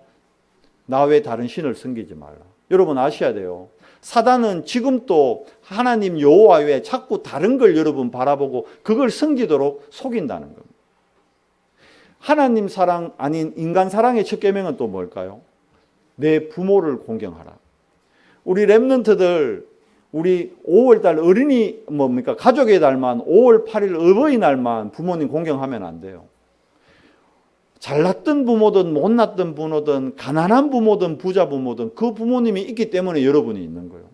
나 외에 다른 신을 섬기지 말라. 여러분 아셔야 돼요. 사단은 지금도 하나님 여호와 외에 자꾸 다른 걸 여러분 바라보고 그걸 섬기도록 속인다는 겁니다. 하나님 사랑 아닌 인간 사랑의 첫 계명은 또 뭘까요? 내 부모를 공경하라. 우리 랩런트들, 우리 5월달 어린이 뭡니까? 가족의 달만 5월 8일 어버이날만 부모님 공경하면 안 돼요. 잘났던 부모든 못났던 부모든 가난한 부모든 부자 부모든 그 부모님이 있기 때문에 여러분이 있는 거예요.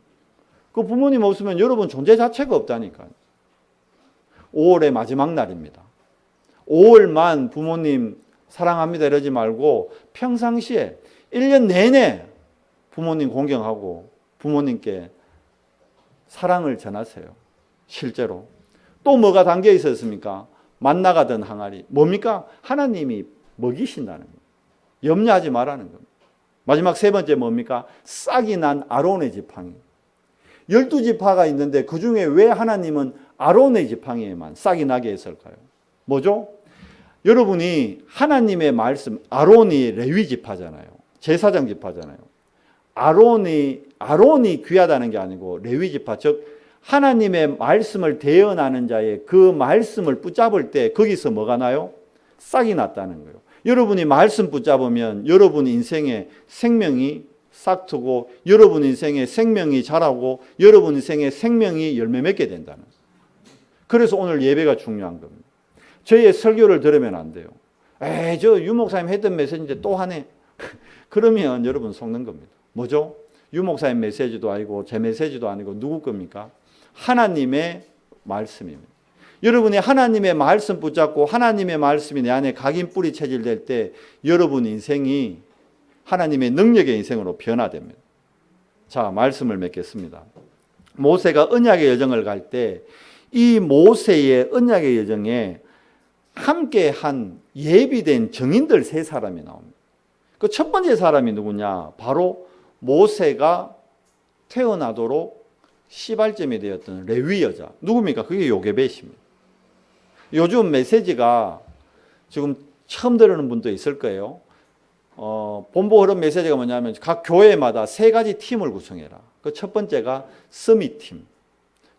그 부모님 없으면 여러분 존재 자체가 없다니까요. 5월의 마지막 날입니다. 5월만 부모님 사랑합니다 이러지 말고 평상시에 1년 내내 부모님 공경하고 부모님께 사랑을 전하세요. 실제로. 또 뭐가 담겨 있었습니까? 만나가던 항아리. 뭡니까? 하나님이 먹이신다는 겁니다. 염려하지 말라는 겁니다. 마지막 3번째 뭡니까? 싹이 난 아론의 지팡이. 12지파가 있는데 그 중에 왜 하나님은 아론의 지팡이에만 싹이 나게 했을까요? 뭐죠? 여러분이 하나님의 말씀, 아론이 레위 지파잖아요. 제사장 지파잖아요. 아론이 귀하다는 게 아니고 레위 지파, 즉 하나님의 말씀을 대언하는 자의 그 말씀을 붙잡을 때 거기서 뭐가 나요? 싹이 났다는 거예요. 여러분이 말씀 붙잡으면 여러분 인생의 생명이 싹트고 여러분 인생의 생명이 자라고 여러분 인생의 생명이 열매 맺게 된다는 거예요. 그래서 오늘 예배가 중요한 겁니다. 저희의 설교를 들으면 안 돼요. 저 유 목사님 했던 메시지인데 또 하네. 그러면 여러분 속는 겁니다. 뭐죠? 유 목사님 메시지도 아니고 제 메시지도 아니고 누구 겁니까? 하나님의 말씀입니다. 여러분이 하나님의 말씀 붙잡고 하나님의 말씀이 내 안에 각인 뿌리 체질될 때 여러분 인생이 하나님의 능력의 인생으로 변화됩니다. 자, 말씀을 맺겠습니다. 모세가 언약의 여정을 갈 때 이 모세의 언약의 여정에 함께한 예비된 증인들 3사람이 나옵니다. 그 첫 번째 사람이 누구냐? 바로 모세가 태어나도록 시발점이 되었던 레위 여자. 누굽니까? 그게 요게벳입니다. 요즘 메시지가 지금 처음 들으는 분도 있을 거예요. 본부 흐름 메시지가 뭐냐면 각 교회마다 3가지 팀을 구성해라. 그 첫 번째가 서밋팀,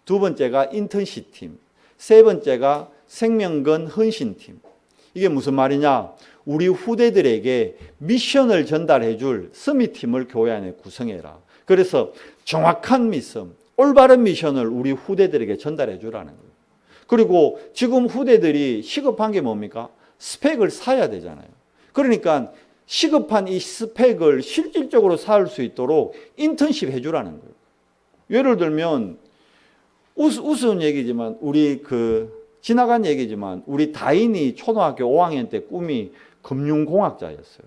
2번째가 인턴십팀, 3번째가 생명건 헌신팀. 이게 무슨 말이냐? 우리 후대들에게 미션을 전달해 줄 서밋팀을 교회 안에 구성해라. 그래서 정확한 미션, 올바른 미션을 우리 후대들에게 전달해 주라는 거예요. 그리고 지금 후대들이 시급한 게 뭡니까? 스펙을 사야 되잖아요. 그러니까 시급한 이 스펙을 실질적으로 쌓을 수 있도록 인턴십 해주라는 거예요. 예를 들면 우스운 얘기지만 우리 지나간 얘기지만 우리 다인이 초등학교 5학년 때 꿈이 금융공학자였어요.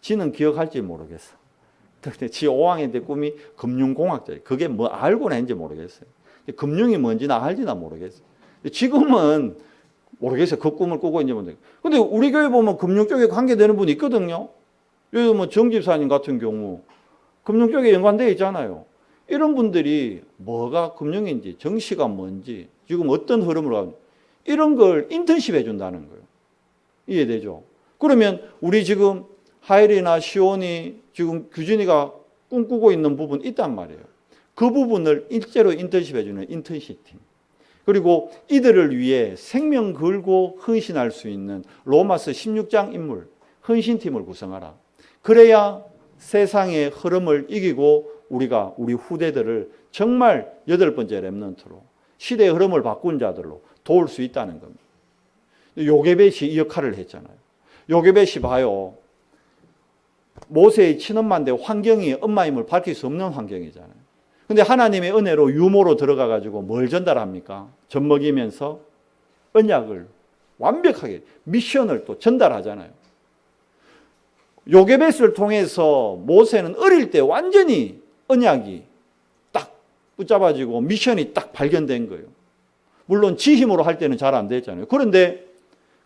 지는 기억할지 모르겠어. 근데 지 5학년 때 꿈이 금융공학자예요. 그게 뭐 알고는 했는지 모르겠어요. 금융이 뭔지나 알지나 모르겠어요. 지금은 모르겠어요. 그 꿈을 꾸고 있는지 모르겠어요. 근데 우리 교회 보면 금융 쪽에 관계되는 분이 있거든요. 요즘 뭐 정집사님 같은 경우 금융 쪽에 연관되어 있잖아요. 이런 분들이 뭐가 금융인지 정시가 뭔지 지금 어떤 흐름으로 가는지 이런 걸 인턴십 해준다는 거예요. 이해되죠? 그러면 우리 지금 하일이나 시온이 지금 규진이가 꿈꾸고 있는 부분 있단 말이에요. 그 부분을 일제로 인턴십 해주는 인턴십 팀. 그리고 이들을 위해 생명 걸고 헌신할 수 있는 로마서 16장 인물, 헌신팀을 구성하라. 그래야 세상의 흐름을 이기고 우리가 우리 후대들을 정말 8번째 렘넌트로 시대의 흐름을 바꾼 자들로 도울 수 있다는 겁니다. 요게벳이 이 역할을 했잖아요. 요게벳이 봐요. 모세의 친엄마인데 환경이 엄마 힘을 밝힐 수 없는 환경이잖아요. 근데 하나님의 은혜로 유모로 들어가 가지고 뭘 전달합니까? 젖먹이면서 언약을 완벽하게 미션을 또 전달하잖아요. 요게벳을 통해서 모세는 어릴 때 완전히 언약이 딱 붙잡아지고 미션이 딱 발견된 거예요. 물론 지 힘으로 할 때는 잘 안 됐잖아요. 그런데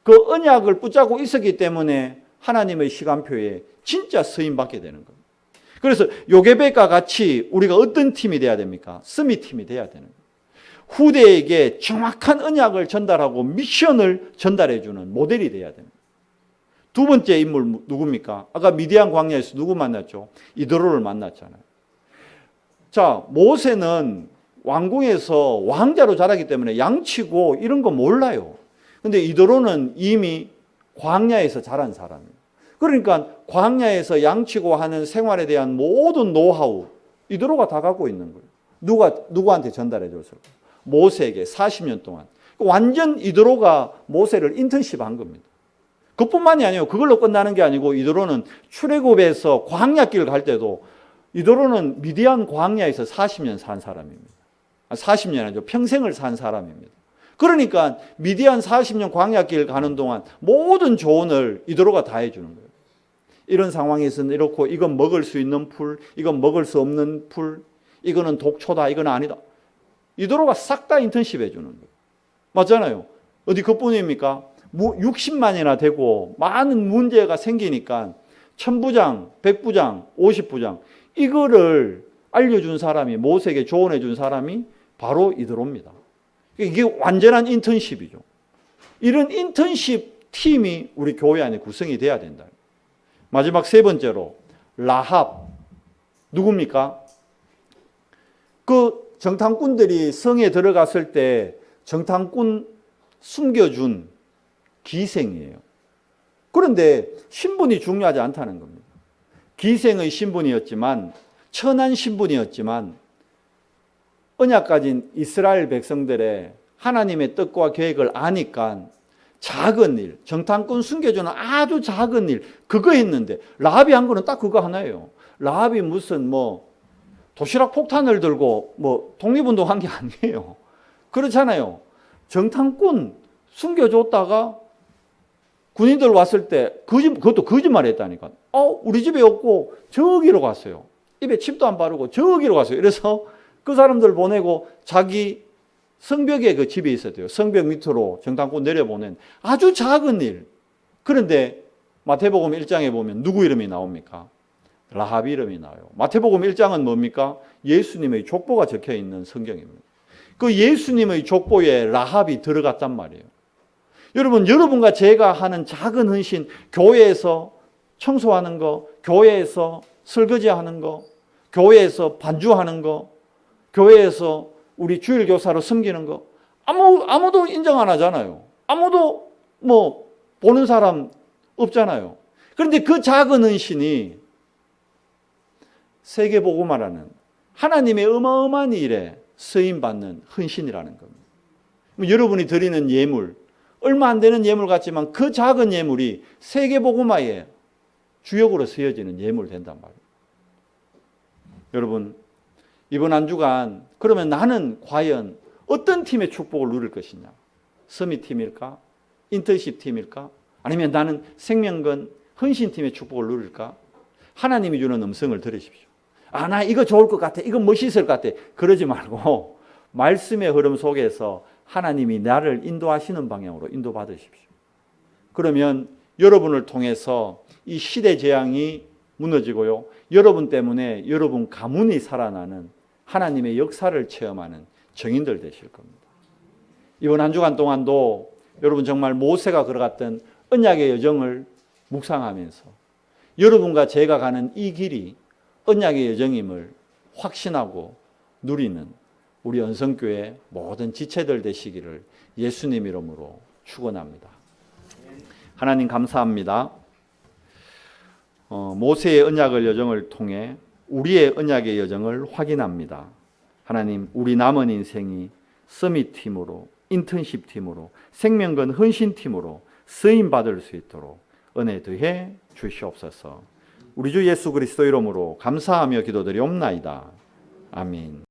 그 언약을 붙잡고 있었기 때문에 하나님의 시간표에 진짜 쓰임받게 되는 겁니다. 그래서 요게벳과 같이 우리가 어떤 팀이 돼야 됩니까? 스미 팀이 돼야 되는 거예요. 후대에게 정확한 언약을 전달하고 미션을 전달해주는 모델이 돼야 됩니다. 두 번째 인물 누굽니까? 아까 미디안 광야에서 누구 만났죠? 이드로를 만났잖아요. 자, 모세는 왕궁에서 왕자로 자라기 때문에 양치고 이런 거 몰라요. 근데 이드로는 이미 광야에서 자란 사람이에요. 그러니까 광야에서 양치고 하는 생활에 대한 모든 노하우 이드로가 다 갖고 있는 거예요. 누구한테 전달해 줬을까? 모세에게 40년 동안. 완전 이드로가 모세를 인턴십 한 겁니다. 그뿐만이 아니에요. 그걸로 끝나는 게 아니고 이드로는 출애굽에서 광야길 갈 때도 이드로는 미디안 광야에서 40년 산 사람입니다. 40년 아니죠. 평생을 산 사람입니다. 그러니까 미디안 40년 광야길 가는 동안 모든 조언을 이드로가 다 해주는 거예요. 이런 상황에서는 이렇고 이건 먹을 수 있는 풀, 이건 먹을 수 없는 풀, 이거는 독초다, 이건 아니다. 이드로가 싹 다 인턴십 해주는 거예요. 맞잖아요. 어디 그뿐입니까? 60만이나 되고 많은 문제가 생기니까 1000부장, 100부장, 50부장 이거를 알려준 사람이 모세에게 조언해 준 사람이 바로 이드로입니다. 이게 완전한 인턴십이죠. 이런 인턴십 팀이 우리 교회 안에 구성이 돼야 된다. 마지막 세 번째로 라합. 누굽니까? 그 정탐꾼들이 성에 들어갔을 때 정탐꾼 숨겨준 기생이에요. 그런데 신분이 중요하지 않다는 겁니다. 기생의 신분이었지만 천한 신분이었지만 언약 가진 이스라엘 백성들의 하나님의 뜻과 계획을 아니까 작은 일, 정탐꾼 숨겨주는 아주 작은 일 그거 했는데 라합이 한 거는 딱 그거 하나예요. 라합이 무슨 도시락 폭탄을 들고 독립운동 한 게 아니에요. 그렇잖아요. 정탐꾼 숨겨줬다가 군인들 왔을 때 그것도 거짓말 했다니까. 우리 집에 없고 저기로 갔어요. 입에 침도 안 바르고 저기로 갔어요. 그래서 그 사람들 보내고 자기 성벽에 그 집이 있었대요. 성벽 밑으로 정탐꾼 내려보낸 아주 작은 일. 그런데 마태복음 1장에 보면 누구 이름이 나옵니까? 라합 이름이 나와요. 마태복음 1장은 뭡니까? 예수님의 족보가 적혀 있는 성경입니다. 그 예수님의 족보에 라합이 들어갔단 말이에요. 여러분과 제가 하는 작은 헌신, 교회에서 청소하는 거, 교회에서 설거지하는 거, 교회에서 반주하는 거, 교회에서 우리 주일교사로 섬기는 거 아무도 인정 안 하잖아요. 아무도 보는 사람 없잖아요. 그런데 그 작은 헌신이 세계복음화라는 하나님의 어마어마한 일에 쓰임받는 헌신이라는 겁니다. 여러분이 드리는 예물 얼마 안 되는 예물 같지만 그 작은 예물이 세계복음화의 주역으로 쓰여지는 예물 된단 말이에요. 여러분 이번 한 주간 그러면 나는 과연 어떤 팀의 축복을 누릴 것이냐? 서밋팀일까? 인턴십 팀일까? 아니면 나는 생명건 헌신팀의 축복을 누릴까? 하나님이 주는 음성을 들으십시오. 나 이거 좋을 것 같아. 이거 멋있을 것 같아. 그러지 말고 말씀의 흐름 속에서 하나님이 나를 인도하시는 방향으로 인도받으십시오. 그러면 여러분을 통해서 이 시대 재앙이 무너지고요. 여러분 때문에 여러분 가문이 살아나는 하나님의 역사를 체험하는 정인들 되실 겁니다. 이번 한 주간 동안도 여러분 정말 모세가 걸어갔던 언약의 여정을 묵상하면서 여러분과 제가 가는 이 길이 언약의 여정임을 확신하고 누리는 우리 언성교회 모든 지체들 되시기를 예수님 이름으로 축원합니다. 하나님 감사합니다. 모세의 언약의 여정을 통해 우리의 언약의 여정을 확인합니다. 하나님, 우리 남은 인생이 서밋팀으로, 인턴십팀으로, 생명건 헌신팀으로 쓰임받을 수 있도록 은혜 더해 주시옵소서. 우리 주 예수 그리스도 이름으로 감사하며 기도드리옵나이다. 아멘.